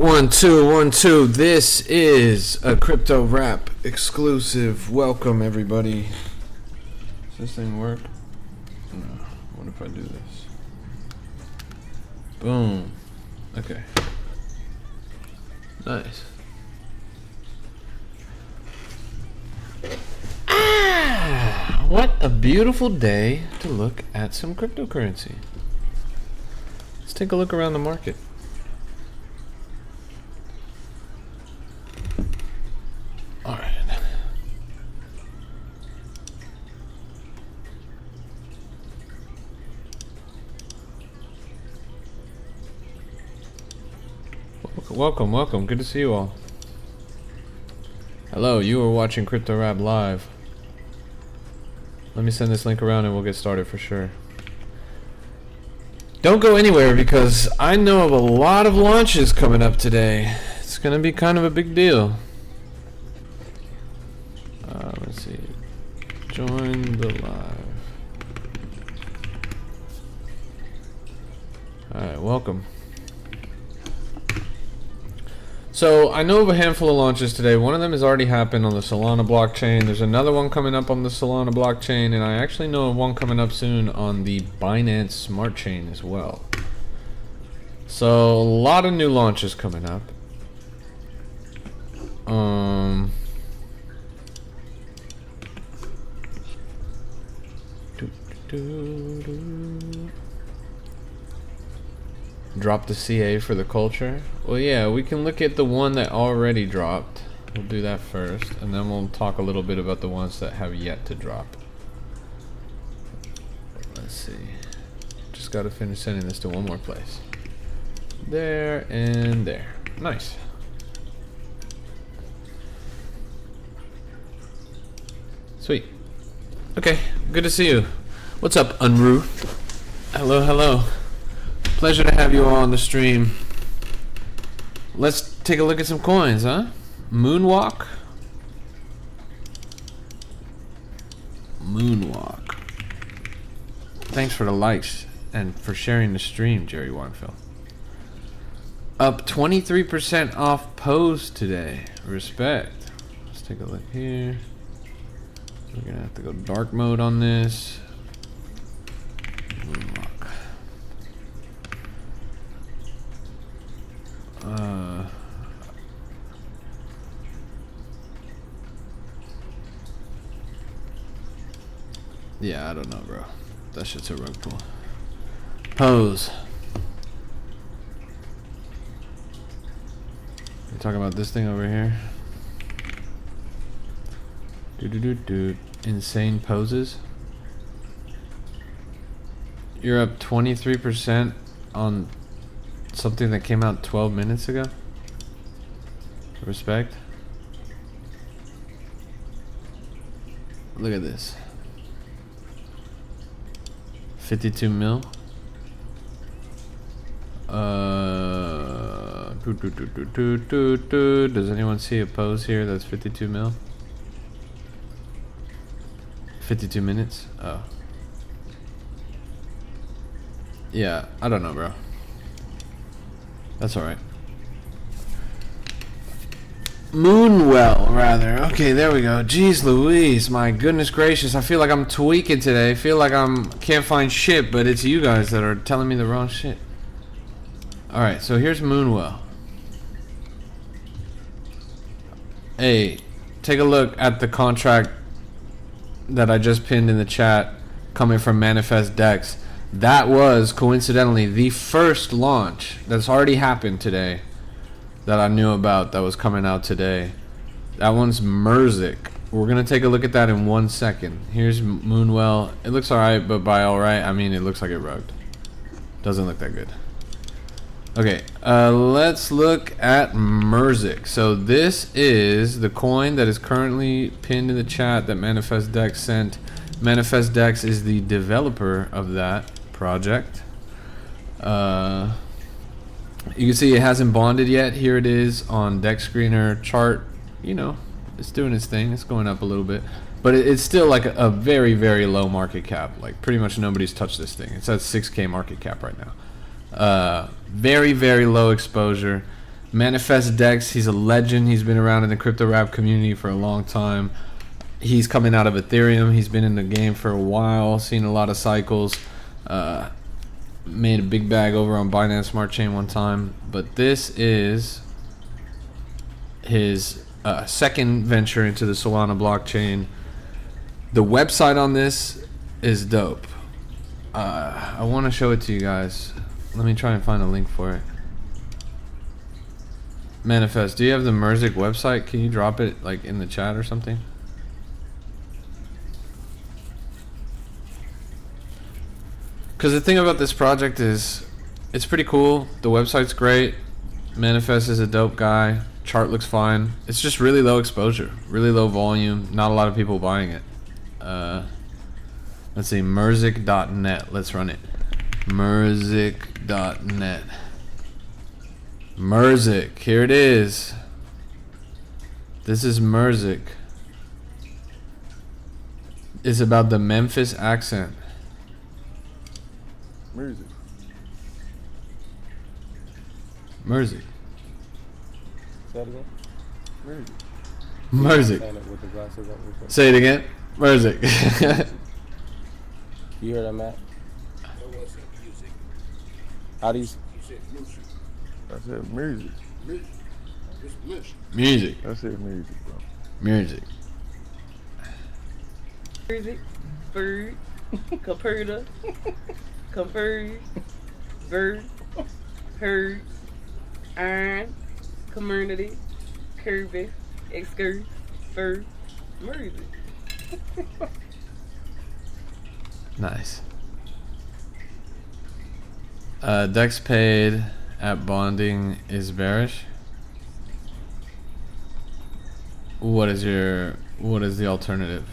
1 2 1 2. This is a Crypto Rap exclusive. Welcome everybody. Does this thing work? No. What if I do this? Boom. Okay. Nice. What a beautiful day to look at some cryptocurrency. Let's take a look around the market. All right. Welcome. Good to see you all. Hello, you are watching Crypto Rap Live. Let me send this link around and we'll get started for sure. Don't go anywhere because I know of a lot of launches coming up today. It's going to be kind of a big deal. Let's see. Join the live. Alright, welcome. So, I know of a handful of launches today. One of them has already happened on the Solana blockchain. There's another one coming up on the Solana blockchain, and I actually know of one coming up soon on the Binance Smart Chain as well. So, a lot of new launches coming up. Drop the CA for the culture. Well, yeah, we can look at the one that already dropped. We'll do that first, and then we'll talk a little bit about the ones that have yet to drop. Let's see. Just got to finish sending this to one more place. There and there. Nice. Sweet. Okay, good to see you. What's up, Unruh? Hello. Pleasure to have you all on the stream. Let's take a look at some coins, huh? Moonwalk. Thanks for the likes and for sharing the stream, Jerry Weinfeld. Up 23% off Pose today. Respect. Let's take a look here. We're gonna have to go dark mode on this. Moonwalk. Yeah, I don't know, bro. That shit's a rug pull. Pose. You talking about this thing over here? Insane poses. You're up 23% on something that came out 12 minutes ago. Respect. Look at this. 52 mil. Does anyone see a pose here that's 52 mil? 52 minutes? Oh. Yeah, I don't know, bro. That's alright. Moonwell, rather. Okay, there we go. Jeez Louise, my goodness gracious. I feel like I'm tweaking today. I feel like can't find shit, but it's you guys that are telling me the wrong shit. Alright, so here's Moonwell. Hey, take a look at the contract that I just pinned in the chat coming from Manifest Dex. That was coincidentally the first launch that's already happened today that I knew about that was coming out today. That one's Merzik. We're gonna take a look at that in 1 second. Here's Moonwell. It looks alright, but by alright I mean it looks like it rugged. Doesn't look that good. Okay, let's look at Merzik. So this is the coin that is currently pinned in the chat that Manifest Dex sent. Manifest Dex is the developer of that project. You can see it hasn't bonded yet. Here it is on Dex Screener chart. You know, it's doing its thing. It's going up a little bit, but it's still like a very, very low market cap. Like pretty much nobody's touched this thing. It's at 6K market cap right now. Very, very low exposure. Manifest Dex, he's a legend. He's been around in the crypto rap community for a long time. He's coming out of Ethereum. He's been in the game for a while, seen a lot of cycles. Made a big bag over on Binance Smart Chain one time. But this is his second venture into the Solana blockchain. The website on this is dope. I want to show it to you guys. Let me try and find a link for it. Manifest, do you have the Merzik website? Can you drop it like in the chat or something? Because the thing about this project is it's pretty cool. The website's great. Manifest is a dope guy. Chart looks fine. It's just really low exposure, really low volume. Not a lot of people buying it. Let's see, Merzik.net. Let's run it. Merzik.net. Merzik, here it is. This is Merzik. It's about the Memphis accent. Merzik. Merzik. Say it again. Merzik. Merzik. Saying it with the glasses on. Say it again. Merzik. You hear that, Matt? How do you? I said music. Music. I said music, bro. Music. Music, bird, computer, converge, bird, herd, iron, community, curvy, excurse, bird, music. Nice. Dex paid at bonding is bearish. What is the alternative?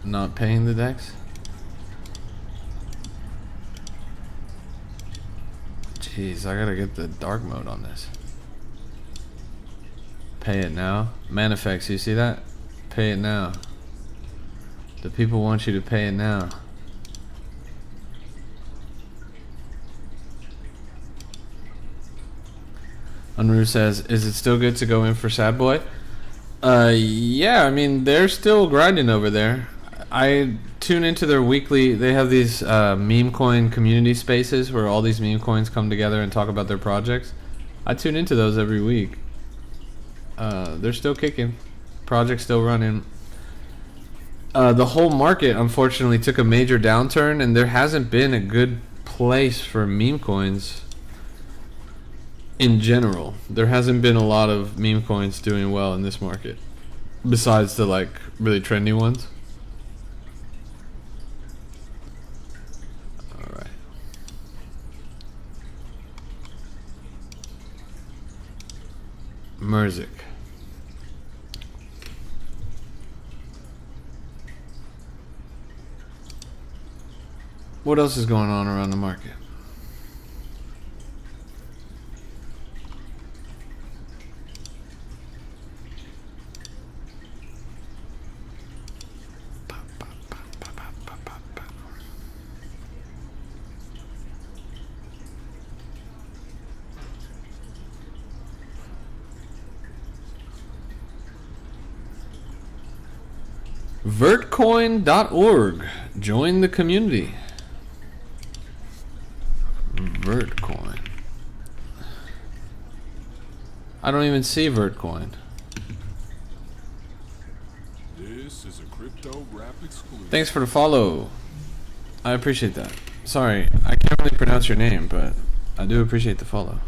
Not paying the Dex? Jeez, I gotta get the dark mode on this. Pay it now. Manifex, you see that? Pay it now. The people want you to pay it now. Unruh says, is it still good to go in for Sad Boy? Yeah, I mean, they're still grinding over there. I tune into their weekly, they have these meme coin community spaces where all these meme coins come together and talk about their projects. I tune into those every week. They're still kicking. Project's still running. The whole market, unfortunately, took a major downturn, and there hasn't been a good place for meme coins in general. There hasn't been a lot of meme coins doing well in this market, besides the like really trendy ones. All right. Merzik. What else is going on around the market? Vertcoin.org. Join the community. Vertcoin. I don't even see Vertcoin. This is a crypto rap exclusive. Thanks for the follow. I appreciate that. Sorry, I can't really pronounce your name, but I do appreciate the follow.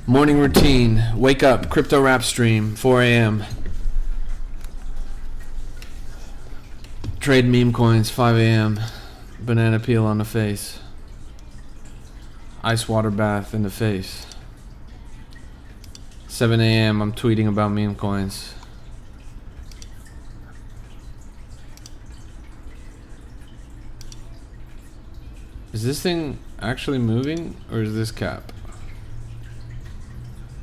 Morning routine. Wake up. Crypto rap stream. 4 a.m. Trade meme coins. 5 a.m. Banana peel on the face. Ice water bath in the face. 7 a.m. I'm tweeting about meme coins. Is this thing actually moving, or is this cap?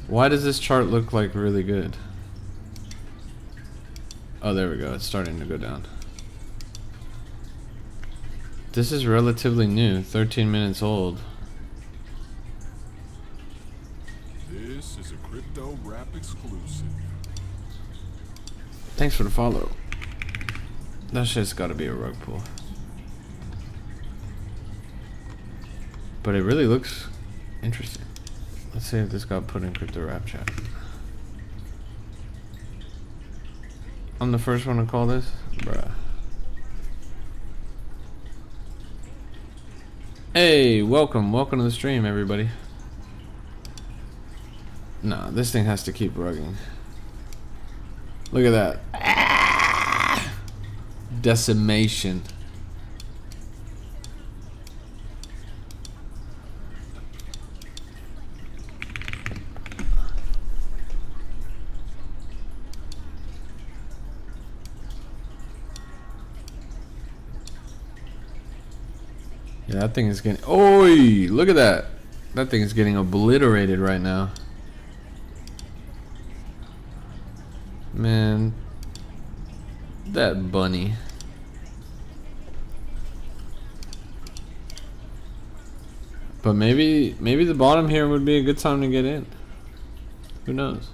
Why does this chart look like really good? Oh, there we go. It's starting to go down. This is relatively new, 13 minutes old. This is a Crypto Rap exclusive. Thanks for the follow. That shit's gotta be a rug pull. But it really looks interesting. Let's see if this got put in Crypto Rap chat. I'm the first one to call this? Bruh. Hey, welcome to the stream, everybody. Nah, this thing has to keep rugging. Look at that. Ah! Decimation. Yeah, that thing is getting... Oi! Look at that. That thing is getting obliterated right now. Man. That bunny. But maybe the bottom here would be a good time to get in. Who knows?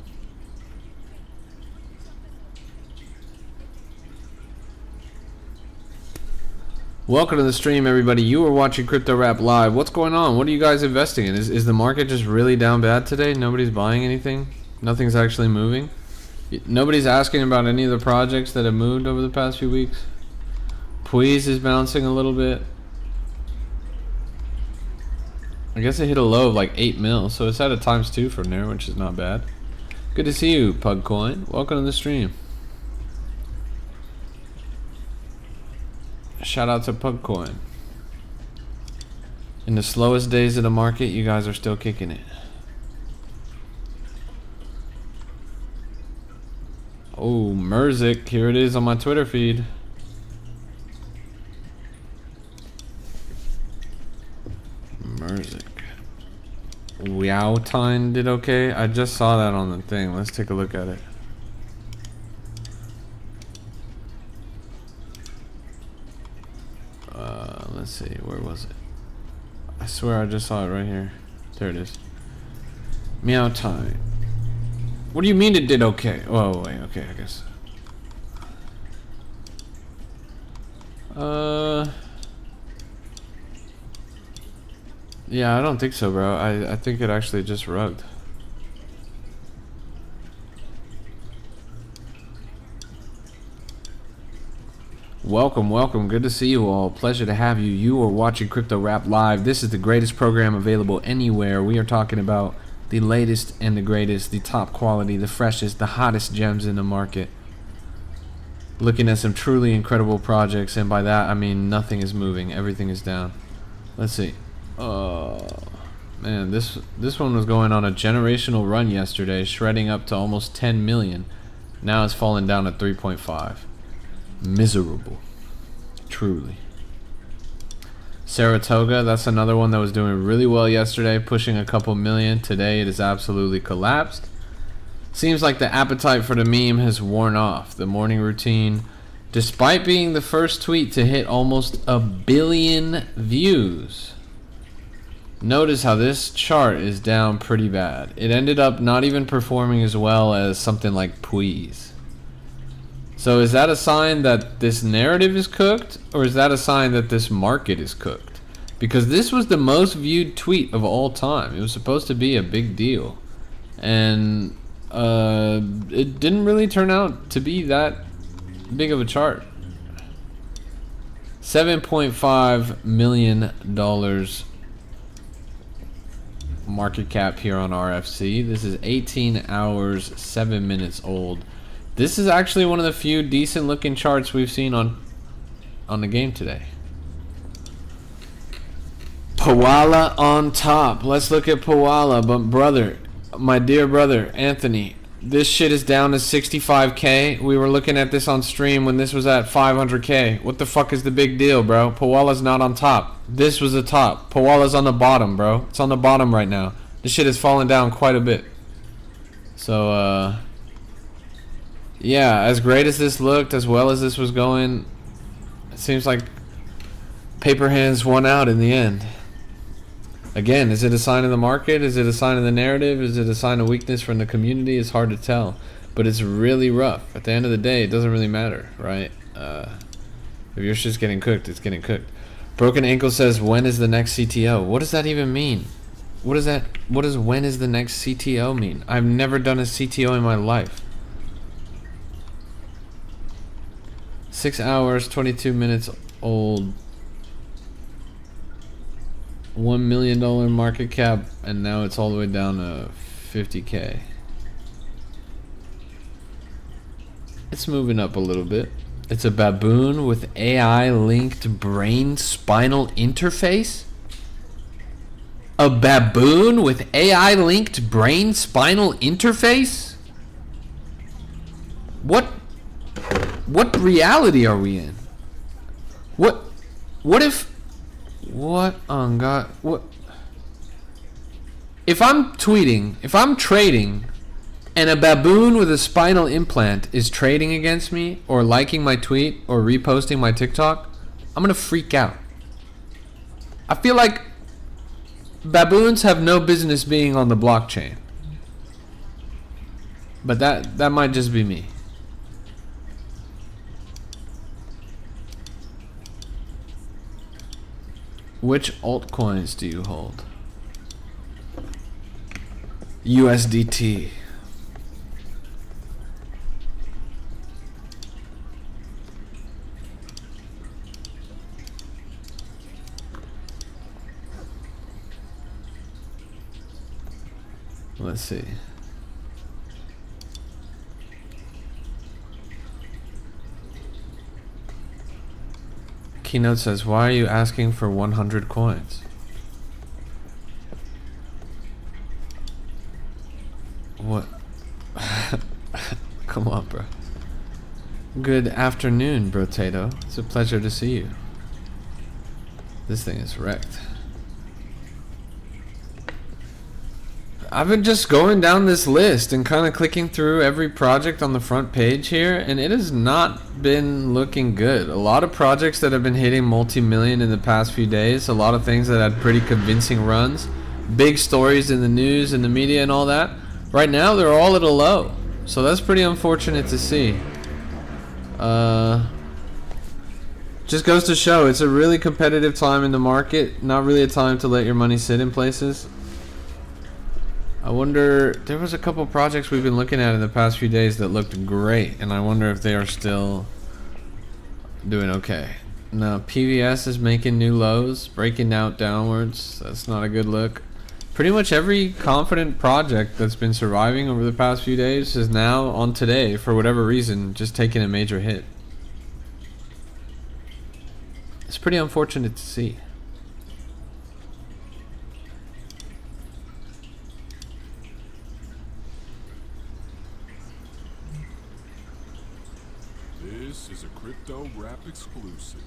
Welcome to the stream, everybody. You are watching Crypto Rap Live. What's going on? What are you guys investing in? Is the market just really down bad today? Nobody's buying anything? Nothing's actually moving? Nobody's asking about any of the projects that have moved over the past few weeks? Puiz is bouncing a little bit. I guess it hit a low of like 8 mil, so it's at a ×2 from there, which is not bad. Good to see you, Pugcoin. Welcome to the stream. Shout out to Pugcoin. In the slowest days of the market, you guys are still kicking it. Oh, Merzik, here it is on my Twitter feed. Merzik. Wowtine did okay. I just saw that on the thing. Let's take a look at it. Let's see, where was it? I swear I just saw it right here. There it is. Meowtime. What do you mean it did okay? Oh wait, okay, I guess. Yeah, I don't think so, bro. I think it actually just rugged. Welcome. Good to see you all. Pleasure to have you. You are watching Crypto Rap Live. This is the greatest program available anywhere. We are talking about the latest and the greatest, the top quality, the freshest, the hottest gems in the market. Looking at some truly incredible projects, and by that I mean nothing is moving. Everything is down. Let's see. Oh man, this one was going on a generational run yesterday, shredding up to almost 10 million. Now it's fallen down to 3.5. Miserable. Truly. Saratoga, that's another one that was doing really well yesterday, pushing a couple million. Today it has absolutely collapsed. Seems like the appetite for the meme has worn off. The morning routine, despite being the first tweet to hit almost 1 billion views. Notice how this chart is down pretty bad. It ended up not even performing as well as something like Puiz. So is that a sign that this narrative is cooked, or is that a sign that this market is cooked? Because this was the most viewed tweet of all time. It was supposed to be a big deal. And it didn't really turn out to be that big of a chart. $7.5 million market cap here on RFC. This is 18 hours, 7 minutes old. This is actually one of the few decent looking charts we've seen on the game today. Pawala on top. Let's look at Pawala. But brother, my dear brother Anthony, this shit is down to 65k. We were looking at this on stream when this was at 500k. What the fuck is the big deal, bro? Pawala's not on top. This was the top. Pawala's on the bottom, bro. It's on the bottom right now. This shit has fallen down quite a bit. So, yeah, as great as this looked, as well as this was going, it seems like paper hands won out in the end. Again, is it a sign of the market? Is it a sign of the narrative? Is it a sign of weakness from the community? It's hard to tell. But it's really rough. At the end of the day, it doesn't really matter, right? If your shit's getting cooked, it's getting cooked. Broken Ankle says, when is the next CTO? What does that even mean? What does when is the next CTO mean? I've never done a CTO in my life. 6 hours, 22 minutes old. $1 million market cap, and now it's all the way down to 50k. It's moving up a little bit. It's a baboon with AI linked brain spinal interface? A baboon with AI linked brain spinal interface? What reality are we in? What if on God, what if I'm tweeting, if I'm trading and a baboon with a spinal implant is trading against me or liking my tweet or reposting my TikTok? I'm gonna freak out. I feel like baboons have no business being on the blockchain, but that might just be me. Which altcoins do you hold? USDT. Let's see. Keynote says, why are you asking for 100 coins? What? Come on, bro. Good afternoon, Brotato. It's a pleasure to see you. This thing is wrecked. I've been just going down this list and kind of clicking through every project on the front page here, and it has not been looking good. A lot of projects that have been hitting multi-million in the past few days, a lot of things that had pretty convincing runs, big stories in the news and the media and all that. Right now, they're all at a low, so that's pretty unfortunate to see. Just goes to show it's a really competitive time in the market, not really a time to let your money sit in places. I wonder, there was a couple projects we've been looking at in the past few days that looked great, and I wonder if they are still doing okay. Now, PVS is making new lows, breaking out downwards. That's not a good look. Pretty much every confident project that's been surviving over the past few days is now on today, for whatever reason, just taking a major hit. It's pretty unfortunate to see. This is a Crypto Rap exclusive.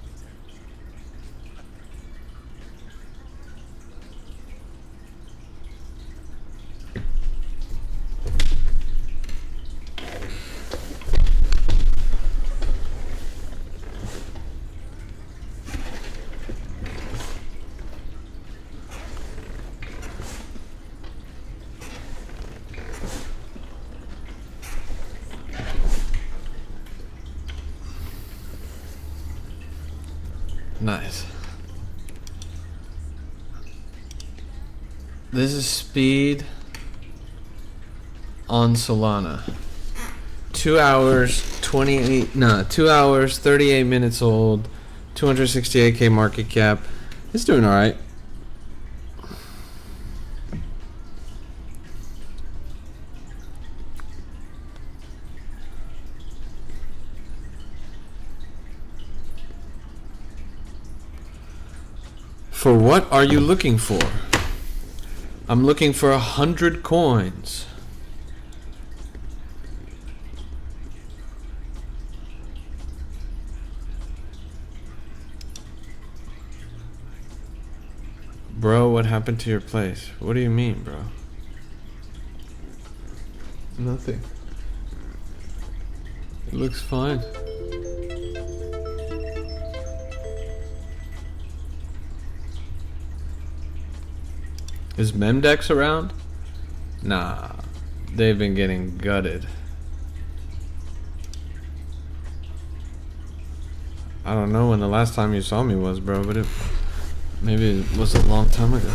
Nice. This is speed on Solana. 2 hours 38 minutes old, 268k market cap. It's doing alright. For what are you looking for? I'm looking for 100 coins. Bro, what happened to your place? What do you mean, bro? Nothing. It looks fine. Is Memdex around? Nah, they've been getting gutted. I don't know when the last time you saw me was, bro, but maybe it was a long time ago.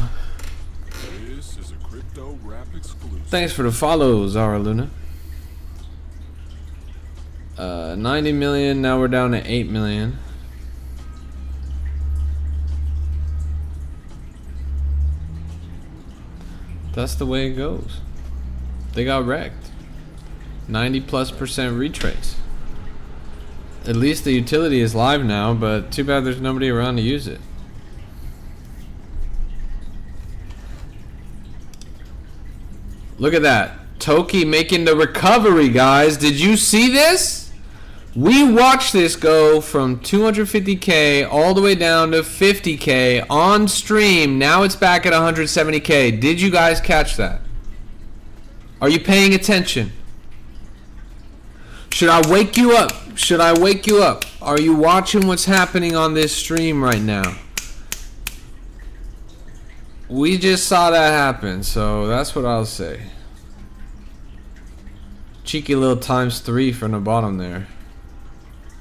This is a Crypto Rap exclusive. Thanks for the follow, Zara Luna. 90 million, now we're down to 8 million. That's the way it goes. They got wrecked. 90+% retrace. At least the utility is live now, but too bad there's nobody around to use it. Look at that. Toki making the recovery, guys. Did you see this? We watched this go from 250k all the way down to 50k on stream. Now it's back at 170k. Did you guys catch that? Are you paying attention? Should I wake you up? Should I wake you up? Are you watching what's happening on this stream right now? We just saw that happen, so that's what I'll say. Cheeky little ×3 from the bottom there.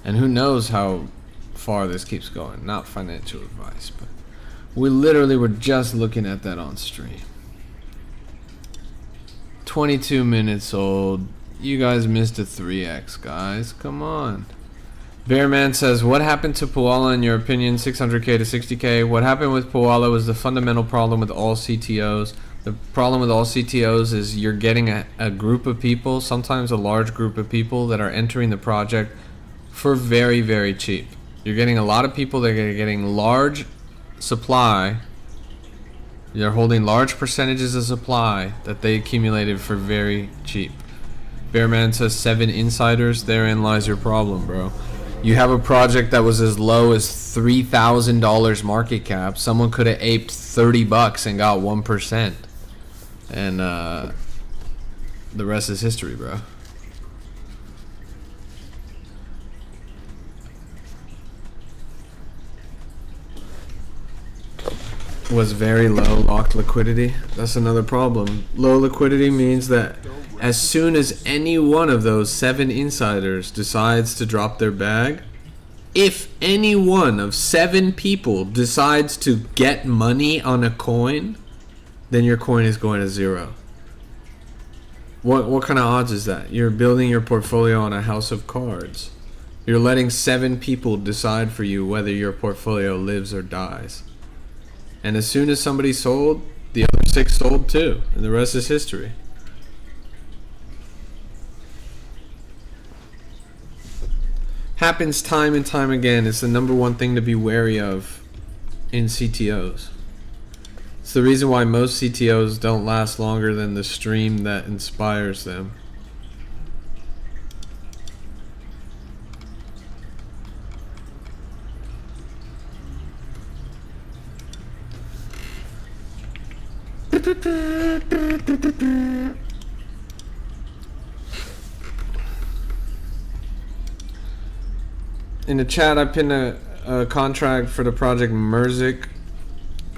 And who knows how far this keeps going. Not financial advice, but we literally were just looking at that on stream. 22 minutes old. You guys missed a 3x, guys. Come on. Bearman says, what happened to Puala in your opinion? 600k to 60k. What happened with Puala was the fundamental problem with all CTOs. The problem with all CTOs is you're getting a group of people, sometimes a large group of people that are entering the project for very, very cheap. You're getting a lot of people that are getting large supply. They're holding large percentages of supply that they accumulated for very cheap. Bearman says 7 insiders. Therein lies your problem, bro. You have a project that was as low as $3,000 market cap. Someone could have aped $30 and got 1%. And the rest is history, bro. Was very low locked liquidity. That's another problem. Low liquidity means that as soon as any one of those 7 insiders decides to drop their bag, if any one of 7 people decides to get money on a coin, then your coin is going to zero. What kind of odds is that? You're building your portfolio on a house of cards. You're letting 7 people decide for you whether your portfolio lives or dies. And as soon as somebody sold, the other 6 sold too, and the rest is history. Happens time and time again. It's the #1 thing to be wary of in CTOs. It's the reason why most CTOs don't last longer than the stream that inspires them. In the chat, I pinned a contract for the project Merzik.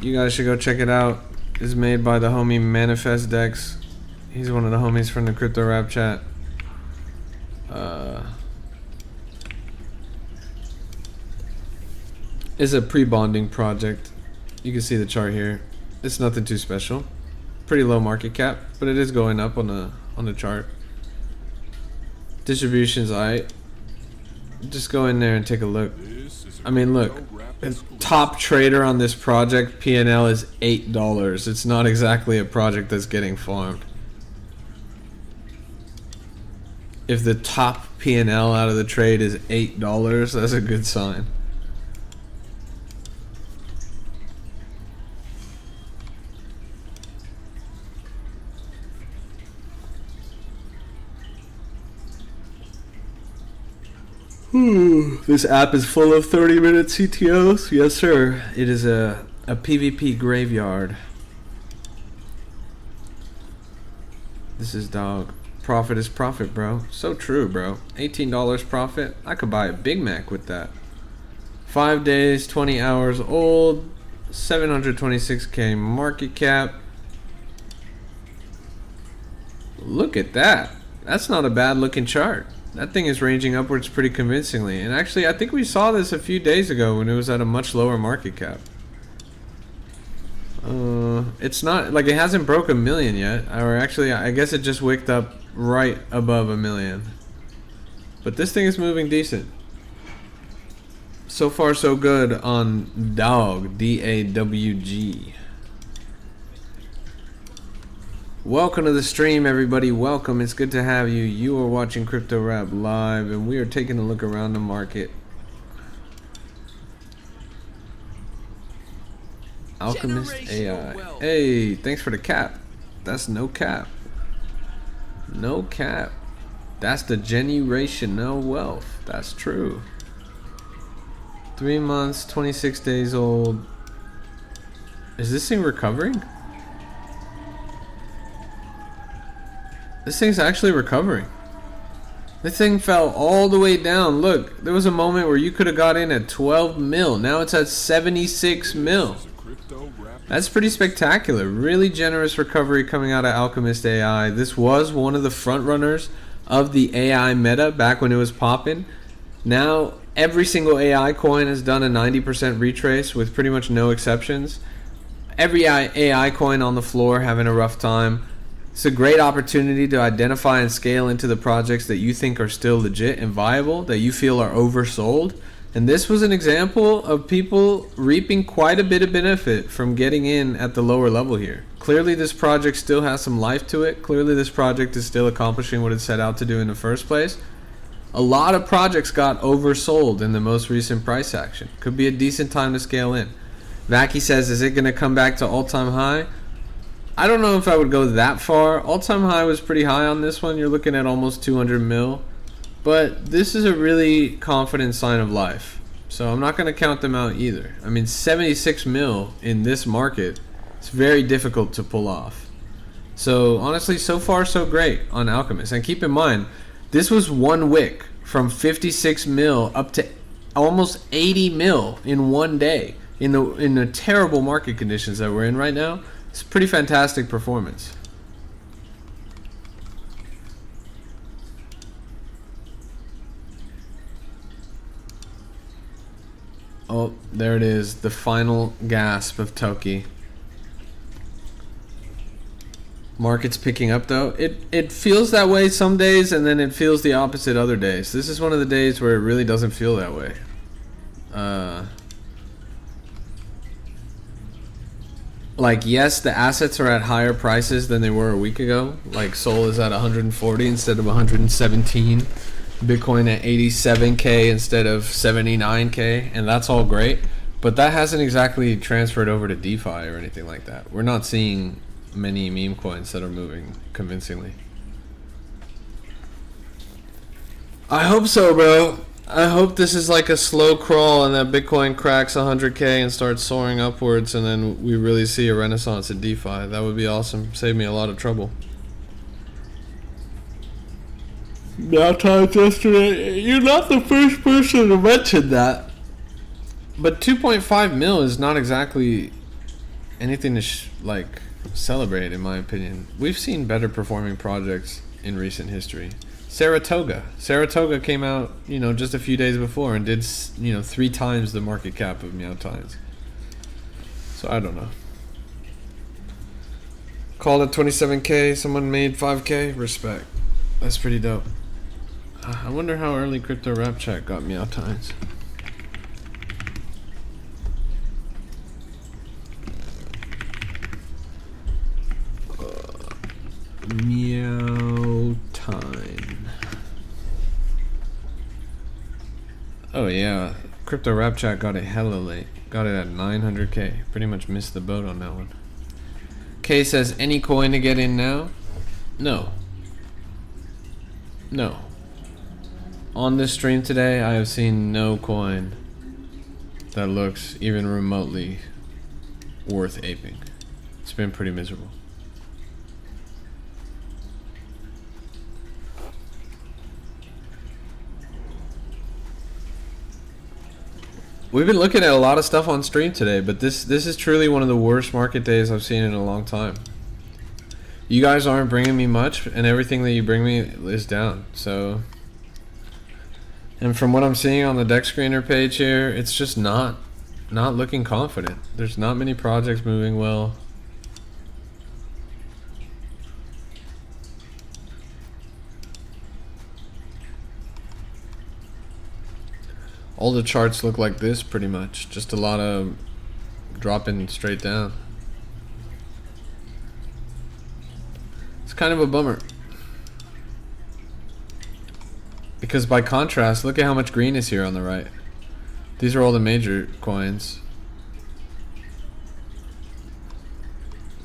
You guys should go check it out. It's made by the homie Manifest Dex. He's one of the homies from the Crypto Rap chat. It's a pre-bonding project. You can see the chart here. It's nothing too special. Pretty low market cap, but it is going up on the chart. Distribution's alright. Just go in there and take a look. I mean, look, the top trader on this project, P&L, is $8. It's not exactly a project that's getting farmed. If the top P&L out of the trade is $8, that's a good sign. This app is full of 30-minute CTOs. Yes, sir. It is a A PvP graveyard. This is dog. Profit is profit, bro. So true, bro. $18 profit. I could buy a Big Mac with that. 5 days, 20 hours old. 726k market cap. Look at that. That's not a bad looking chart. That thing is ranging upwards pretty convincingly. And actually, I think we saw this a few days ago when it was at a much lower market cap. It's not like it hasn't broke 1 million yet, or actually I guess it just wicked up right above 1 million. But this thing is moving decent. So far so good on Dawg, D-A-W-G. Welcome to the stream, everybody. Welcome. It's good to have you. You are watching Crypto Rap Live, and we are taking a look around the market. Alchemist AI. Hey, thanks for the cap. That's no cap. No cap. That's the generational wealth. That's true. 3 months, 26 days old. Is this thing recovering? This thing's actually recovering. This thing fell all the way down. Look, there was a moment where you could have got in at 12 mil. Now it's at 76 mil. That's pretty spectacular. Really generous recovery coming out of Alchemist AI. This was one of the front runners of the AI meta back when it was popping. Now every single AI coin has done a 90% retrace with pretty much no exceptions. Every AI coin on the floor having a rough time. It's a great opportunity to identify and scale into the projects that you think are still legit and viable, that you feel are oversold. And this was an example of people reaping quite a bit of benefit from getting in at the lower level here. Clearly this project still has some life to it. Clearly this project is still accomplishing what it set out to do in the first place. A lot of projects got oversold in the most recent price action. Could be a decent time to scale in. Vacky says, is it going to come back to all-time high? I don't know if I would go that far. All-time high was pretty high on this one. You're looking at almost 200 mil. But this is a really confident sign of life. So I'm not going to count them out either. I mean, 76 mil in this market, it's very difficult to pull off. So honestly, so far so great on Alchemist. And keep in mind, this was one wick from 56 mil up to almost 80 mil in one day in the terrible market conditions that we're in right now. It's a pretty fantastic performance. Oh, there it is. The final gasp of Toki. Market's picking up though. It feels that way some days and then it feels the opposite other days. This is one of the days where it really doesn't feel that way. Like, yes, the assets are at higher prices than they were a week ago. Like, Sol is at 140 instead of 117. Bitcoin at 87k instead of 79k, and that's all great. But that hasn't exactly transferred over to DeFi or anything like that. We're not seeing many meme coins that are moving convincingly. I hope so, bro. I hope this is like a slow crawl and that Bitcoin cracks 100k and starts soaring upwards, and then we really see a renaissance in DeFi. That would be awesome. Save me a lot of trouble. Now times yesterday, you're not the first person to mention that. But 2.5 mil is not exactly anything to like celebrate, in my opinion. We've seen better performing projects in recent history. Saratoga came out, just a few days before and did, 3 times the market cap of Meowtines. So I don't know. Called at 27k, someone made 5k. Respect. That's pretty dope. I wonder how early Crypto Rap Chat got Meowtines. Meowtine. Oh yeah, Crypto Rap Chat got it hella late. Got it at 900k. Pretty much missed the boat on that one. K says, any coin to get in now? No. No. On this stream today, I have seen no coin that looks even remotely worth aping. It's been pretty miserable. We've been looking at a lot of stuff on stream today, but this is truly one of the worst market days I've seen in a long time. You guys aren't bringing me much, and everything that you bring me is down. So, and from what I'm seeing on the deck screener page here, it's just not looking confident. There's not many projects moving well. All the charts look like this pretty much. Just a lot of dropping straight down. It's kind of a bummer. Because by contrast, look at how much green is here on the right. These are all the major coins.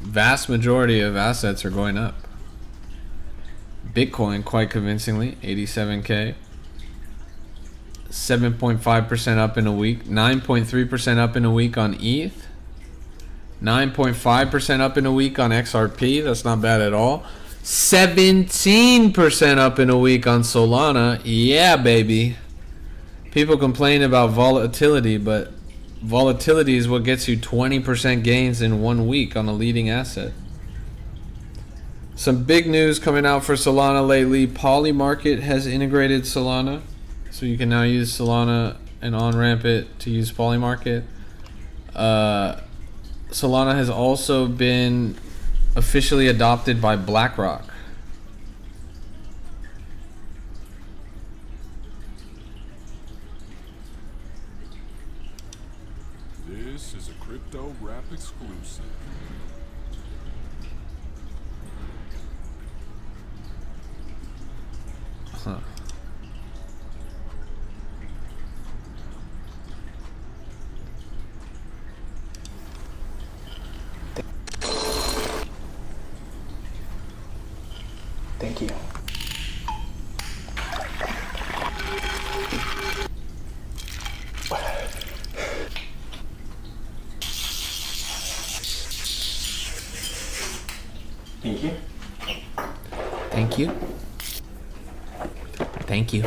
Vast majority of assets are going up. Bitcoin quite convincingly, 87K. 7.5% up in a week, 9.3% up in a week on ETH, 9.5% up in a week on XRP. That's not bad at all. 17% up in a week on Solana. Yeah, baby. People complain about volatility, but volatility is what gets you 20% gains in 1 week on a leading asset. Some big news coming out for Solana lately. Polymarket has integrated Solana. So you can now use Solana and on-ramp it to use Polymarket. Solana has also been officially adopted by BlackRock. This is a Crypto Rap exclusive. Huh. Thank you. Thank you. Thank you. Thank you.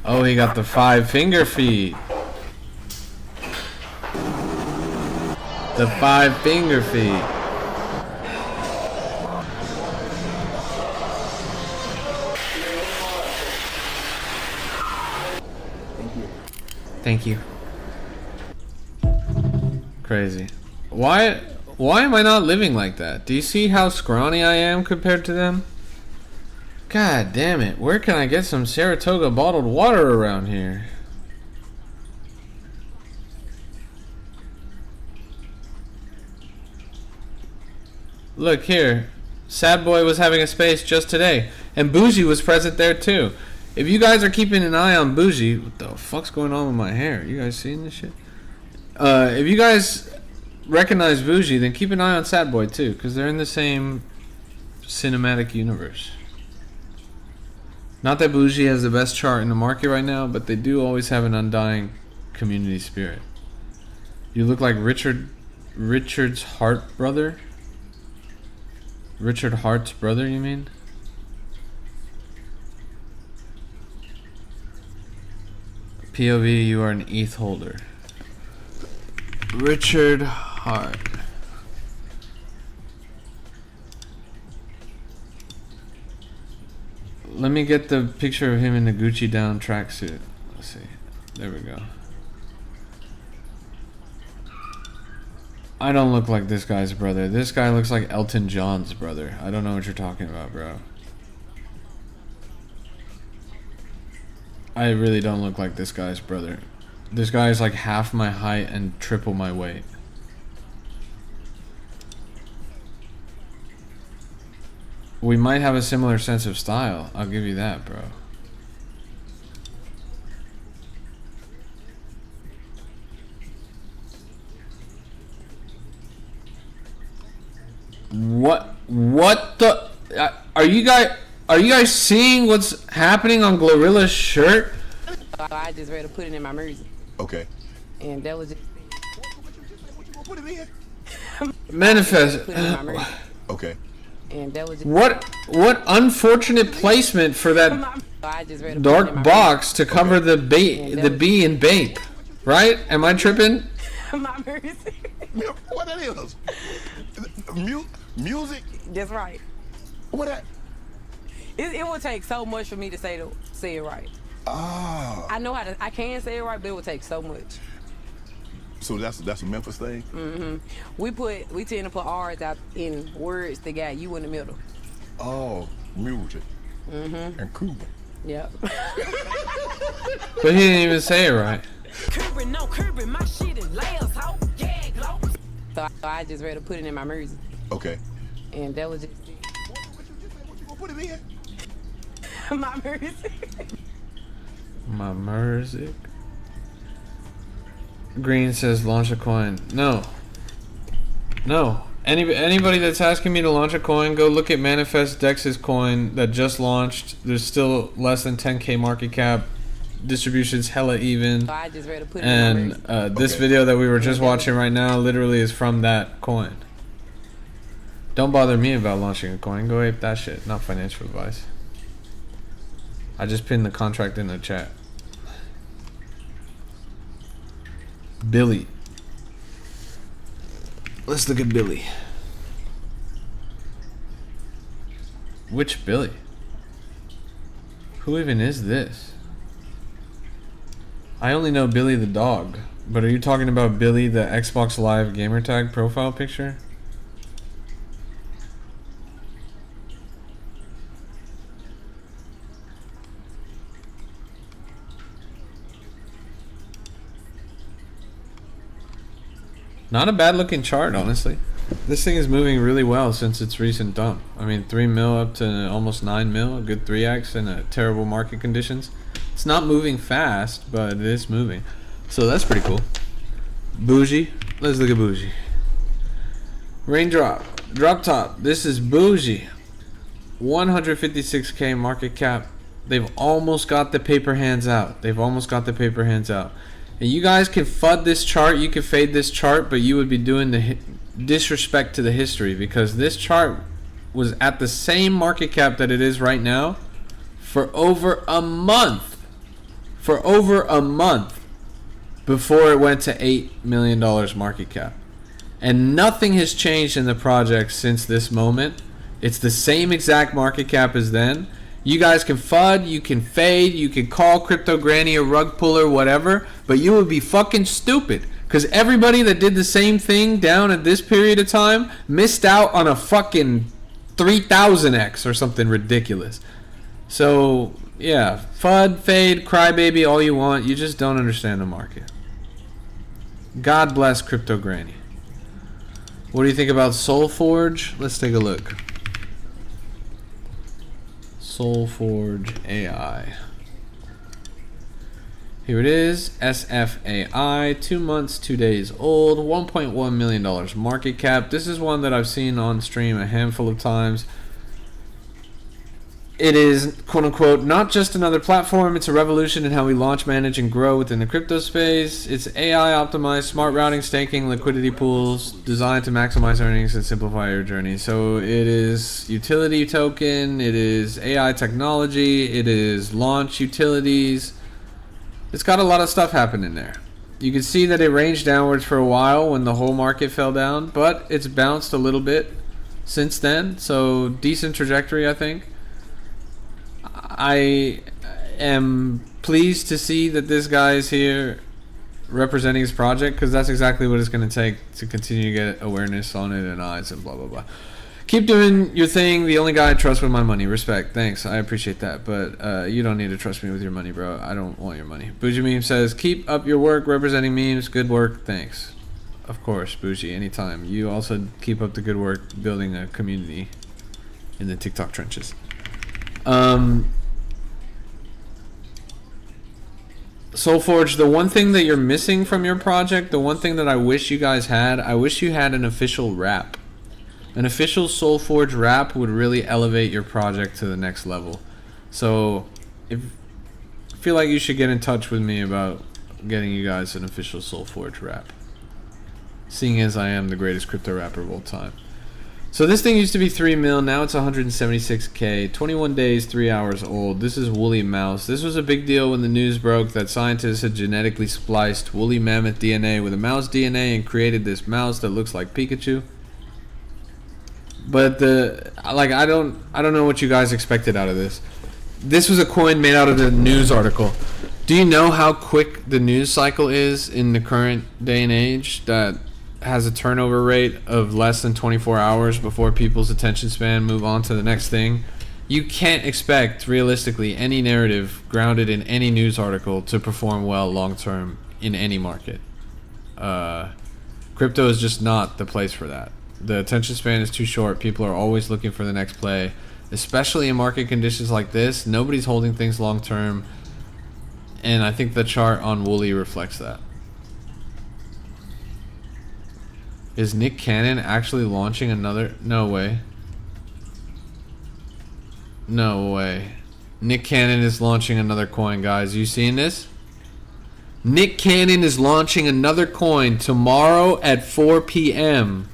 Oh, he got the 5-finger feet. The 5-finger feet. Thank you. Crazy. Why am I not living like that? Do you see how scrawny I am compared to them? God damn it. Where can I get some Saratoga bottled water around here? Look here. Sad Boy was having a space just today. And Bougie was present there too. If you guys are keeping an eye on Bougie, what the fuck's going on with my hair? You guys seeing this shit? If you guys recognize Bougie, then keep an eye on Sad Boy too, because they're in the same cinematic universe. Not that Bougie has the best chart in the market right now, but they do always have an undying community spirit. You look like Richard's Hart brother? Richard Hart's brother, you mean? POV, you are an ETH holder. Richard Hart. Let me get the picture of him in the Gucci down tracksuit. Let's see. There we go. I don't look like this guy's brother. This guy looks like Elton John's brother. I don't know what you're talking about, bro. I really don't look like this guy's brother. This guy is like half my height and triple my weight. We might have a similar sense of style. I'll give you that, bro. What the? Are you guys seeing what's happening on Glorilla's shirt? I just ready to put it in my Mersey. Okay. And that was just... What you gonna put it in? Manifest. Put it in my merch. Okay. And that was just What unfortunate placement for that I just read a dark box to cover the B in Bape, right? Am I tripping? my merch. What that is? Music? That's right. What that? It would take so much for me to say it right. Ah. I know how to. I can say it right, but it would take so much. So that's a Memphis thing? We tend to put R's out in words that got you in the middle. Oh, music. And Cuba. Yep. But he didn't even say it right. My shit is layers, ho. Yeah, glow. So I just read to put it in my music, Okay. and that was just What you gonna put it in? my music. My music. Green says launch a coin. No. Anybody that's asking me to launch a coin, go look at Manifest Dex's coin that just launched. There's still less than 10k market cap. Distribution's hella even. So I just read to put it in my And music. this video that we were just watching right now literally is from that coin. Don't bother me about launching a coin. Go ape that shit. Not financial advice. I just pinned the contract in the chat. Billy. Let's look at Billy. Which Billy? Who even is this? I only know Billy the dog. But are you talking about Billy the Xbox Live gamertag profile picture? Not a bad looking chart, honestly. This thing is moving really well since its recent dump. I mean, 3 mil up to almost 9 mil, a good 3x in a terrible market conditions. It's not moving fast, but it is moving. So that's pretty cool. Bougie. Let's look at Bougie. Raindrop. Drop top. This is Bougie. 156k market cap. They've almost got the paper hands out. And you guys can FUD this chart, you can fade this chart, but you would be doing the disrespect to the history, because this chart was at the same market cap that it is right now for over a month. Before it went to $8 million market cap. And nothing has changed in the project since this moment. It's the same exact market cap as then. You guys can FUD, you can fade, you can call Crypto Granny a rug puller, whatever, but you would be fucking stupid. Because everybody that did the same thing down at this period of time missed out on a fucking 3000x or something ridiculous. So, yeah, FUD, fade, crybaby, all you want. You just don't understand the market. God bless Crypto Granny. What do you think about SoulForge? Let's take a look. SoulForge AI. Here it is, SFAI, 2 months, 2 days old, $1.1 million market cap. This is one that I've seen on stream a handful of times. It is, quote unquote, not just another platform, it's a revolution in how we launch, manage, and grow within the crypto space. It's AI optimized, smart routing, staking, liquidity pools, designed to maximize earnings and simplify your journey. So it is utility token, it is AI technology, it is launch utilities. It's got a lot of stuff happening there. You can see that it ranged downwards for a while when the whole market fell down, but it's bounced a little bit since then. So decent trajectory, I think. I am pleased to see that this guy is here representing his project, because that's exactly what it's going to take to continue to get awareness on it and eyes and blah blah blah. Keep doing your thing. The only guy I trust with my money. Respect. Thanks. I appreciate that. But you don't need to trust me with your money, bro. I don't want your money. Bougie Meme says, keep up your work representing memes. Good work. Thanks. Of course, Bougie. Anytime. You also keep up the good work building a community in the TikTok trenches. SoulForge, the one thing that you're missing from your project, the one thing that I wish you guys had, I wish you had an official wrap. An official SoulForge wrap would really elevate your project to the next level. So, I feel like you should get in touch with me about getting you guys an official SoulForge wrap. seeing as I am the greatest crypto rapper of all time. So this thing used to be 3 mil, now it's 176K, 21 days, 3 hours old. This is Woolly Mouse. This was a big deal when the news broke that scientists had genetically spliced woolly mammoth DNA with a mouse DNA and created this mouse that looks like Pikachu. But I don't know what you guys expected out of this. This was a coin made out of a news article. Do you know how quick the news cycle is in the current day and age that has a turnover rate of less than 24 hours before people's attention span move on to the next thing? You can't expect, realistically, any narrative grounded in any news article to perform well long term in any market. Crypto is just not the place for that. The attention span is too short. People are always looking for the next play, especially in market conditions like this. Nobody's holding things long term, and I think the chart on Woolly reflects that. Is Nick Cannon actually launching another? No way. No way. Nick Cannon is launching another coin, guys. You seeing this? Nick Cannon is launching another coin tomorrow at 4 p.m.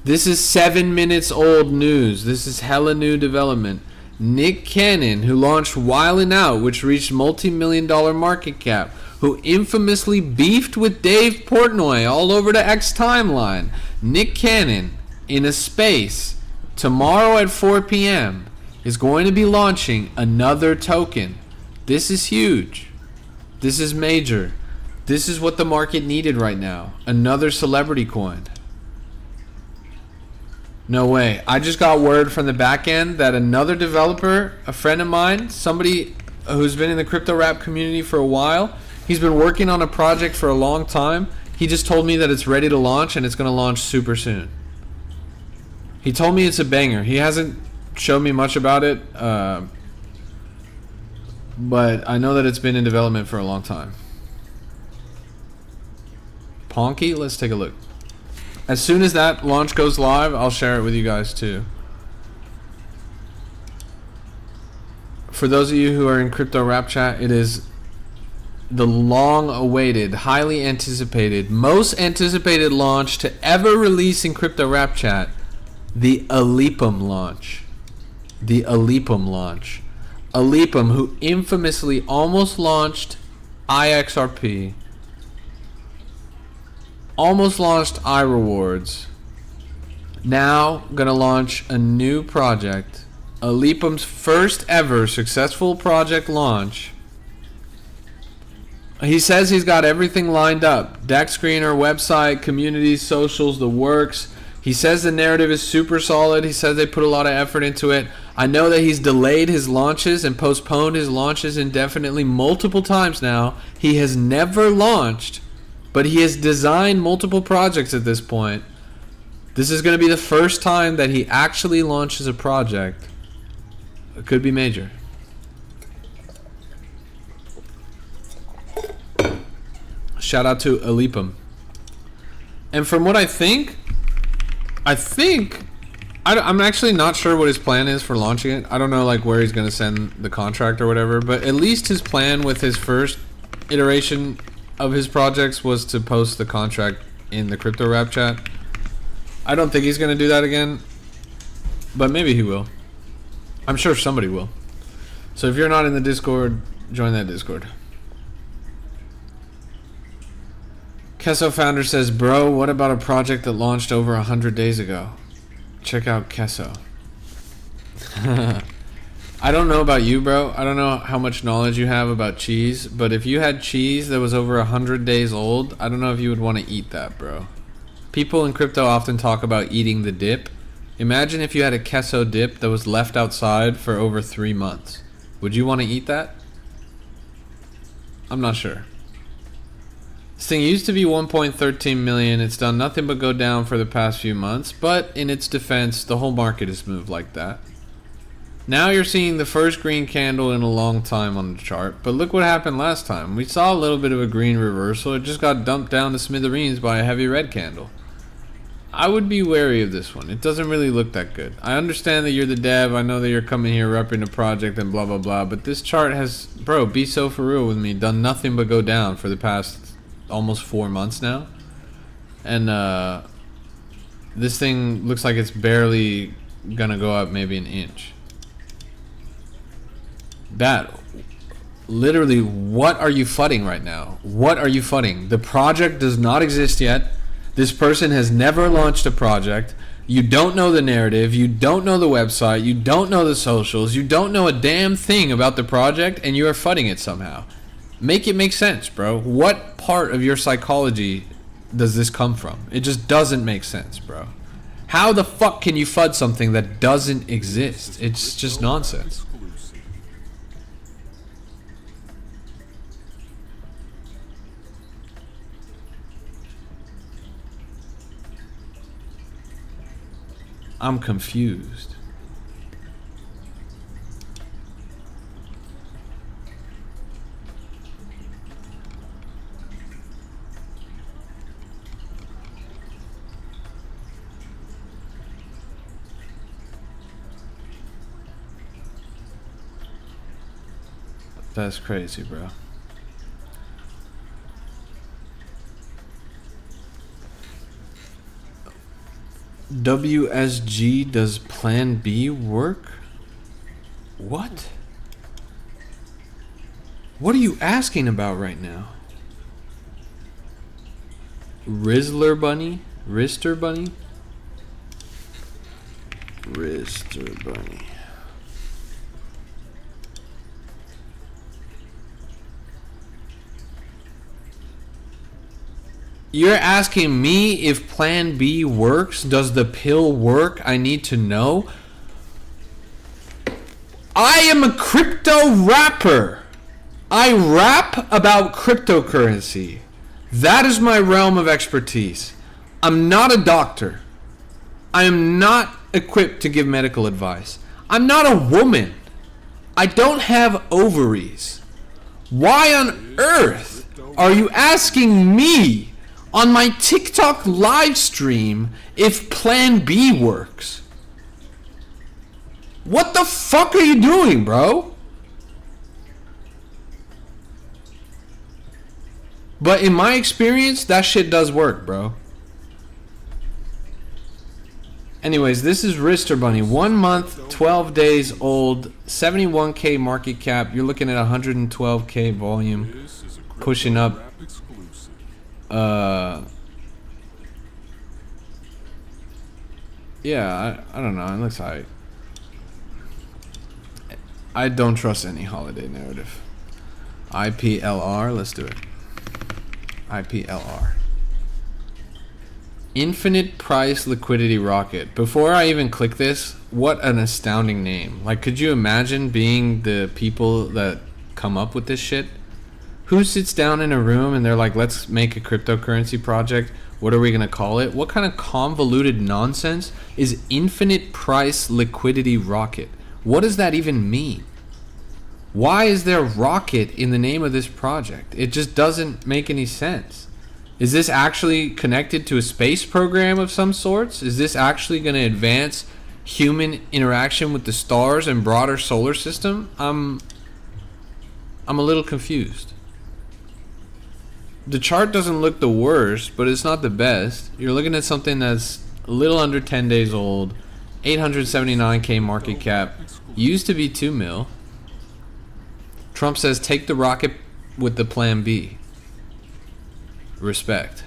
This is 7 minutes old news. This is hella new development. Nick Cannon, who launched Wildin' Out, which reached multi-million-dollar market cap, who infamously beefed with Dave Portnoy all over the X timeline. Nick Cannon, in a space, tomorrow at 4 p.m., is going to be launching another token. This is huge. This is major. This is what the market needed right now. Another celebrity coin. No way. I just got word from the back end that another developer, a friend of mine, somebody who's been in the crypto rap community for a while, he's been working on a project for a long time. He just told me that it's ready to launch and it's going to launch super soon. He told me it's a banger. He hasn't showed me much about it, but I know that it's been in development for a long time. Ponky, let's take a look. As soon as that launch goes live, I'll share it with you guys too. For those of you who are in Crypto Rap Chat, it is the long-awaited, highly anticipated, most anticipated launch to ever release in Crypto Rap Chat, the Alipum launch. The Alipum launch. Alipum, who infamously almost launched IXRP, almost launched iRewards, now gonna launch a new project. Alipum's first ever successful project launch. He says he's got everything lined up. Deck screener, website, communities, socials, the works. He says the narrative is super solid. He says they put a lot of effort into it. I know that he's delayed his launches and postponed his launches indefinitely multiple times now. He has never launched, but he has designed multiple projects at this point. This is going to be the first time that he actually launches a project. It could be major. Shout out to Alipum. And from what I'm actually not sure what his plan is for launching it. I don't know like where he's going to send the contract or whatever, but at least his plan with his first iteration of his projects was to post the contract in the Crypto Rap Chat. I don't think he's going to do that again, but maybe he will. I'm sure somebody will. So if you're not in the Discord, join that Discord. Kesso Founder says, bro, what about a project that launched over 100 days ago? Check out Kesso. I don't know about you, bro. I don't know how much knowledge you have about cheese, but if you had cheese that was over 100 days old, I don't know if you would want to eat that, bro. People in crypto often talk about eating the dip. Imagine if you had a Kesso dip that was left outside for over 3 months. Would you want to eat that? I'm not sure. This thing used to be 1.13 million. It's done nothing but go down for the past few months, but in its defense, the whole market has moved like that. Now you're seeing the first green candle in a long time on the chart, but look what happened last time. We saw a little bit of a green reversal. It just got dumped down to smithereens by a heavy red candle. I would be wary of this one. It doesn't really look that good. I understand that you're the dev. I know that you're coming here repping the project and blah, blah, blah, but this chart has, bro, be so for real with me, done nothing but go down for the past almost 4 months now. And this thing looks like it's barely gonna go up maybe an inch. That literally, what are you fudding right now? What are you fudding? The project does not exist yet. This person has never launched a project. You don't know the narrative, you don't know the website, you don't know the socials, you don't know a damn thing about the project, and you are fudding it somehow. Make it make sense, bro. What part of your psychology does this come from? It just doesn't make sense, bro. How the fuck can you FUD something that doesn't exist? It's just nonsense. Exclusive. I'm confused. That's crazy, bro. WSG, does Plan B work? What? What are you asking about right now? Rizzler Bunny? Rister Bunny? Rister Bunny. You're asking me if Plan B works? Does the pill work? I need to know. I am a crypto rapper. I rap about cryptocurrency. That is my realm of expertise. I'm not a doctor. I am not equipped to give medical advice. I'm not a woman. I don't have ovaries. Why on earth are you asking me on my TikTok live stream if Plan B works? What the fuck are you doing, bro? But in my experience, that shit does work, bro. Anyways, this is Rister Bunny. 1 month, 12 days old, 71k market cap. You're looking at 112k volume, This is a crypto pushing up. rap exclusive. Yeah, I don't know. It looks alright. I don't trust any holiday narrative. IPLR, let's do it. IPLR. Infinite Price Liquidity Rocket. Before I even click this, what an astounding name. Like, could you imagine being the people that come up with this shit? Who sits down in a room and they're like, let's make a cryptocurrency project. What are we going to call it? What kind of convoluted nonsense is Infinite Price Liquidity Rocket? What does that even mean? Why is there rocket in the name of this project? It just doesn't make any sense. Is this actually connected to a space program of some sorts? Is this actually going to advance human interaction with the stars and broader solar system? I'm a little confused. The chart doesn't look the worst, but it's not the best. You're looking at something that's a little under 10 days old, 879k market cap, used to be 2 mil. Trump says take the rocket with the Plan B. Respect.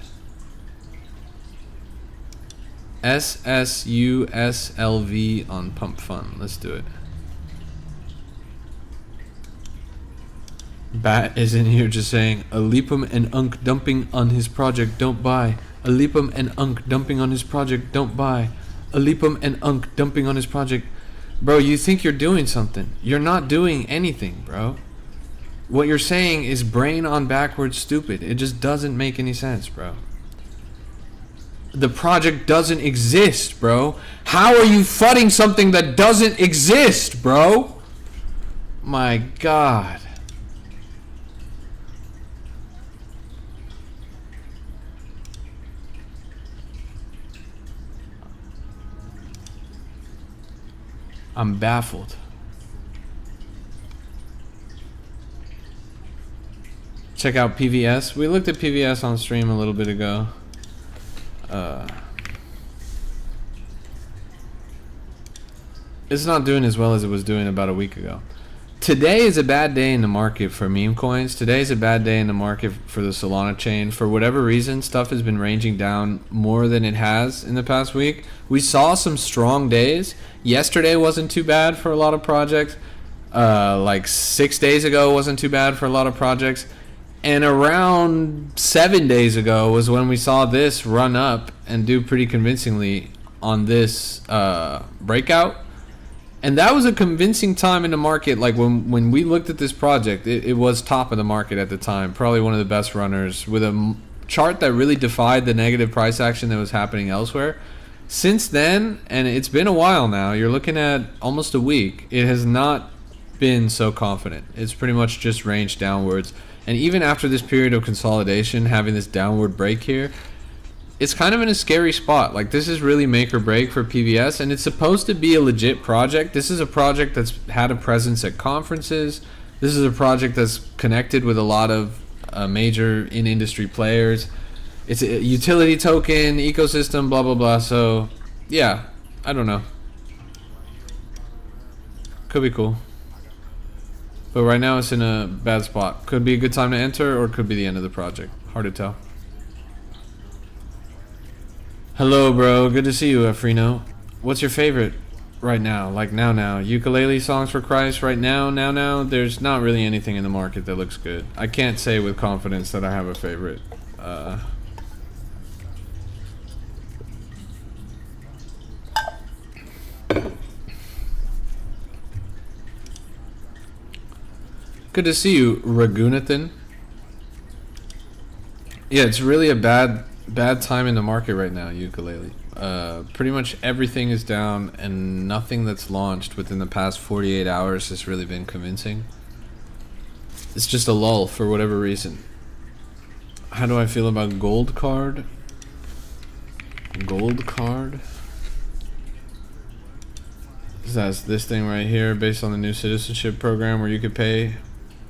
SSUSLV on Pump Fund. Let's do it. Bat is in here just saying Alipum and Unk dumping on his project, don't buy. Alipum and Unk dumping on his project, don't buy. Alipum and Unk dumping on his project. Bro, you think you're doing something. You're not doing anything, bro. What you're saying is brain on backwards stupid. It just doesn't make any sense, bro. The project doesn't exist, bro. How are you fudding something that doesn't exist, bro? My God. I'm baffled. Check out PVS. We looked at PVS on stream a little bit ago. it's not doing as well as it was doing about a week ago. Today is a bad day in the market for meme coins. Today is a bad day in the market for the Solana chain. For whatever reason, stuff has been ranging down more than it has in the past week. We saw some strong days. Yesterday wasn't too bad for a lot of projects. Like 6 days ago wasn't too bad for a lot of projects. And around 7 days ago was when we saw this run up and do pretty convincingly on this breakout. And that was a convincing time in the market. Like when we looked at this project, it was top of the market at the time. Probably one of the best runners with a chart that really defied the negative price action that was happening elsewhere. Since then, and it's been a while now, you're looking at almost a week, it has not been so confident. It's pretty much just ranged downwards. And even after this period of consolidation, having this downward break here, it's kind of in a scary spot. Like, this is really make or break for PBS, and it's supposed to be a legit project. This is a project that's had a presence at conferences. This is a project that's connected with a lot of major in-industry players. It's a utility token, ecosystem, blah, blah, blah. So, yeah, I don't know. Could be cool. But right now it's in a bad spot. Could be a good time to enter, or could be the end of the project. Hard to tell. Hello, bro. Good to see you, Afrino. What's your favorite right now? Like now? Ukulele Songs for Christ right now? There's not really anything in the market that looks good. I can't say with confidence that I have a favorite. Good to see you, Ragunathan. Yeah, it's really a bad time in the market right now, ukulele. Pretty much everything is down, and nothing that's launched within the past 48 hours has really been convincing. It's just a lull for whatever reason. How do I feel about Gold Card? Gold Card? That's this thing right here, based on the new citizenship program where you could pay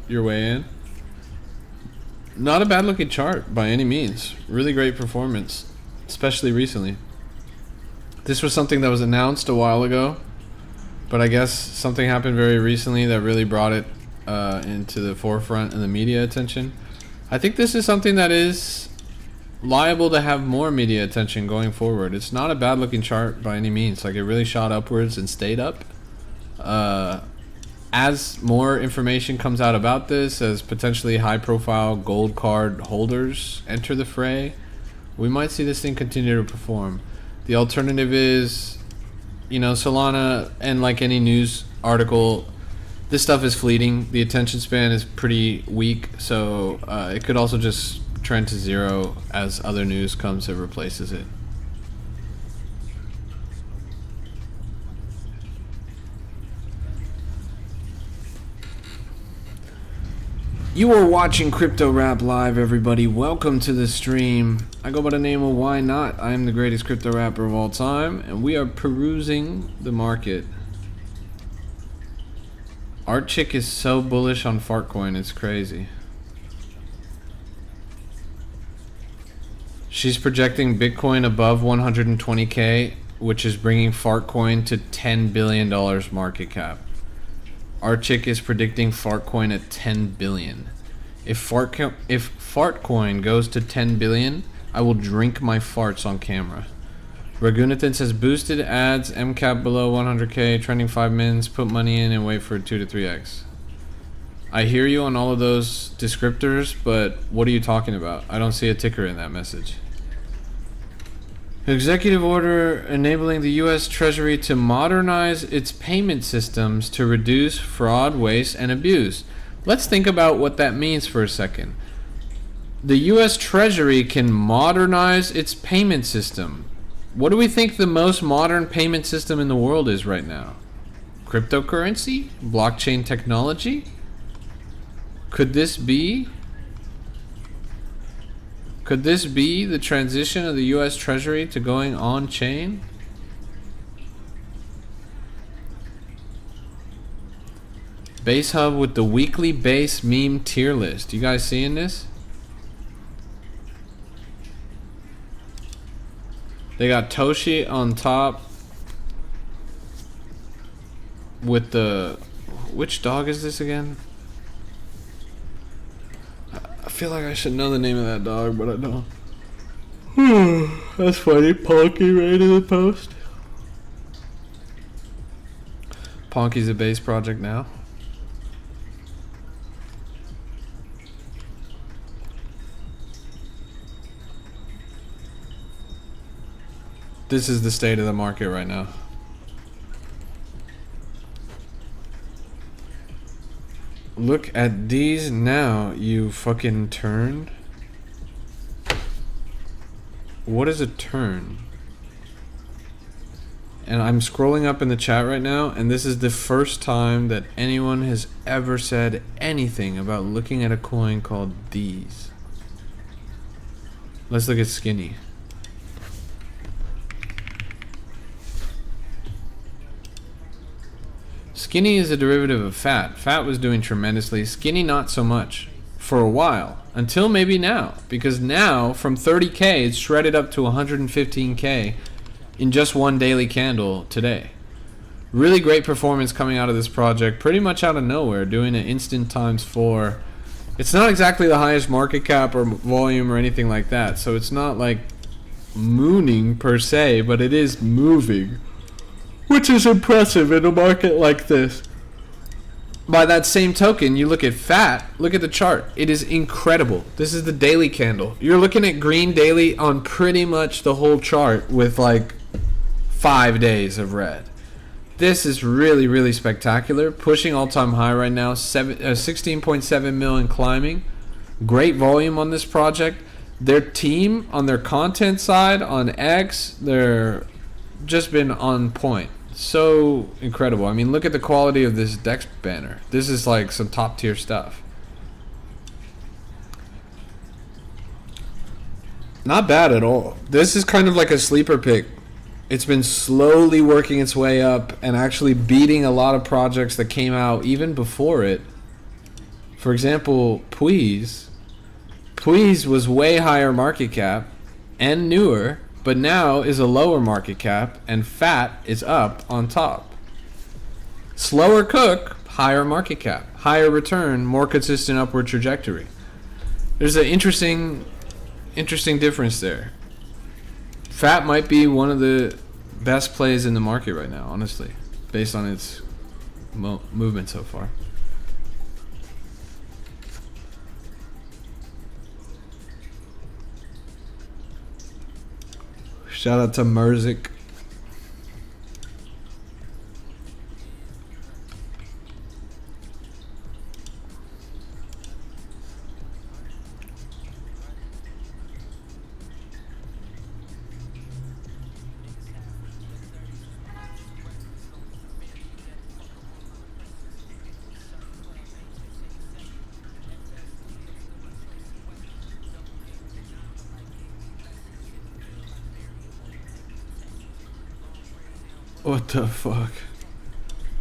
your way in. Not a bad looking chart by any means. Really great performance, especially recently. This was something that was announced a while ago, but I guess something happened very recently that really brought it into the forefront and the media attention. I think this is something that is liable to have more media attention going forward. It's not a bad looking chart by any means. Like, it really shot upwards and stayed up. As more information comes out about this, as potentially high profile gold card holders enter the fray, we might see this thing continue to perform. The alternative is, you know, Solana, and like any news article, this stuff is fleeting. The attention span is pretty weak, so it could also just trend to zero as other news comes and replaces it. You are watching Crypto Rap Live, everybody. Welcome to the stream. I go by the name of Why Not. I am the greatest crypto rapper of all time, and we are perusing the market. Art Chick is so bullish on Fartcoin, it's crazy. She's projecting Bitcoin above 120K, which is bringing Fartcoin to $10 billion market cap. Our chick is predicting Fartcoin at 10 billion. If Fartcoin goes to 10 billion, I will drink my farts on camera. Ragunathan says boosted ads, MCAP below 100K, trending 5 mins, put money in and wait for 2 to 3x. I hear you on all of those descriptors, but what are you talking about? I don't see a ticker in that message. Executive order enabling the U.S. Treasury to modernize its payment systems to reduce fraud, waste, and abuse. Let's think about what that means for a second. The U.S. Treasury can modernize its payment system. What do we think the most modern payment system in the world is right now? Cryptocurrency? Blockchain technology? Could this be the transition of the U.S. Treasury to going on-chain? Base Hub with the weekly base meme tier list. You guys seeing this? They got Toshi on top with the... Which dog is this again? I feel like I should know the name of that dog, but I don't. That's funny. Ponky right in the post. Ponky's a base project now. This is the state of the market right now. Look at these now, you fucking turn. What is a turn? And I'm scrolling up in the chat right now, and this is the first time that anyone has ever said anything about looking at a coin called these. Let's look at Skinny. Skinny is a derivative of Fat. Fat was doing tremendously. Skinny not so much. For a while. Until maybe now. Because now, from 30k, it's shredded up to 115k in just one daily candle today. Really great performance coming out of this project. Pretty much out of nowhere. Doing an instant ×4. It's not exactly the highest market cap or volume or anything like that. So it's not like mooning per se. But it is moving. Which is impressive in a market like this. By that same token, you look at Fat, look at the chart. It is incredible. This is the daily candle. You're looking at green daily on pretty much the whole chart with like 5 days of red. This is really, really spectacular. Pushing all-time high right now, 16.7 mil and climbing. Great volume on this project. Their team, on their content side, on X, they're just been on point. So incredible. I mean, look at the quality of this Dex banner. This is like some top tier stuff. Not bad at all. This is kind of like a sleeper pick. It's been slowly working its way up and actually beating a lot of projects that came out even before it. For example, Puiz. Puiz was way higher market cap and newer, but now is a lower market cap, and Fat is up on top. Slower cook, higher market cap, higher return, more consistent upward trajectory. There's an interesting difference there. Fat might be one of the best plays in the market right now, honestly, based on its movement so far. Shout out to Merzik. What the fuck?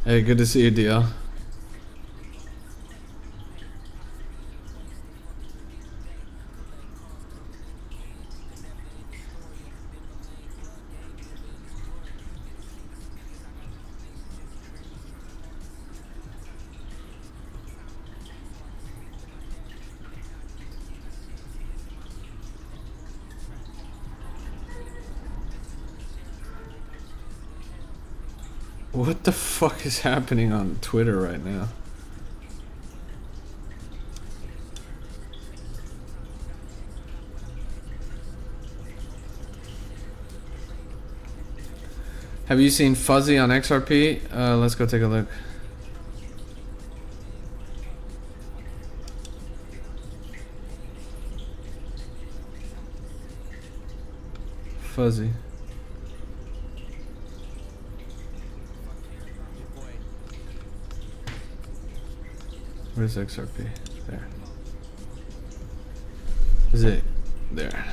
Hey, good to see you, DL. What the fuck is happening on Twitter right now? Have you seen Fuzzy on XRP? Let's go take a look. Fuzzy. Where's XRP? There. Is it? There.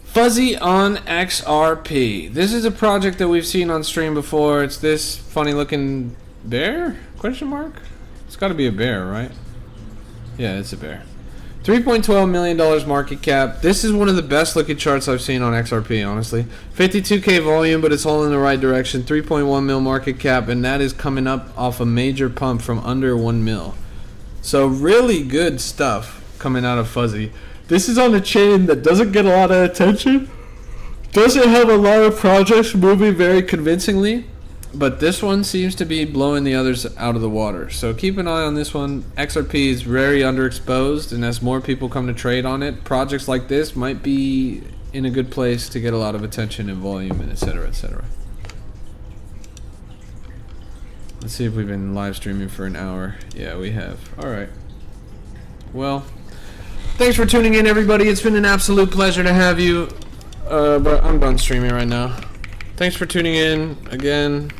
Fuzzy on XRP. This is a project that we've seen on stream before. It's this funny looking bear? Question mark? It's gotta be a bear, right? Yeah, it's a bear. $3.12 million market cap. This is one of the best looking charts I've seen on XRP, honestly. 52K volume, but it's all in the right direction. 3.1 mil market cap, and that is coming up off a major pump from under 1 mil. So really good stuff coming out of Fuzzy. This is on a chain that doesn't get a lot of attention. Doesn't have a lot of projects moving very convincingly. But this one seems to be blowing the others out of the water. So keep an eye on this one. XRP is very underexposed, and as more people come to trade on it, projects like this might be in a good place to get a lot of attention and volume and etc. etc. Let's see if we've been live streaming for an hour. Yeah, we have. Alright. Well, thanks for tuning in, everybody. It's been an absolute pleasure to have you. But I'm done streaming right now. Thanks for tuning in again.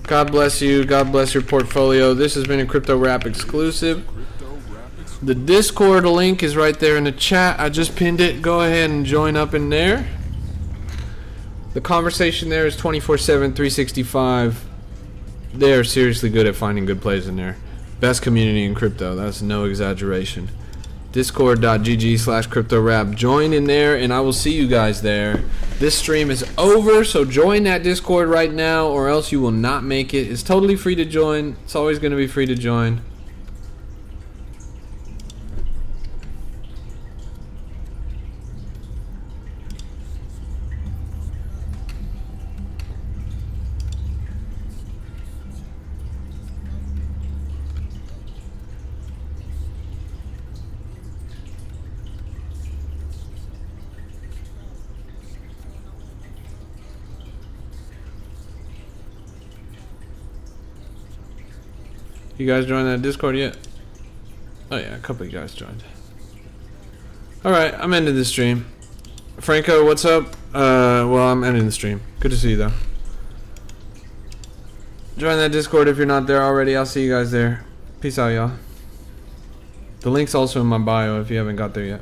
God bless you. God bless your portfolio. This has been a Crypto Rap exclusive. The Discord link is right there in the chat. I just pinned it. Go ahead and join up in there. The conversation there is 24/7, 365. They're seriously good at finding good plays in there. Best community in crypto. That's no exaggeration. Discord.gg/CryptoRap. Join in there, and I will see you guys there. This stream is over, so join that Discord right now, or else you will not make it. It's totally free to join. It's always going to be free to join. You guys joined that Discord yet? Oh yeah, a couple of you guys joined. Alright, I'm ending the stream. Franco, what's up? Well, I'm ending the stream. Good to see you though. Join that Discord if you're not there already. I'll see you guys there. Peace out, y'all. The link's also in my bio if you haven't got there yet.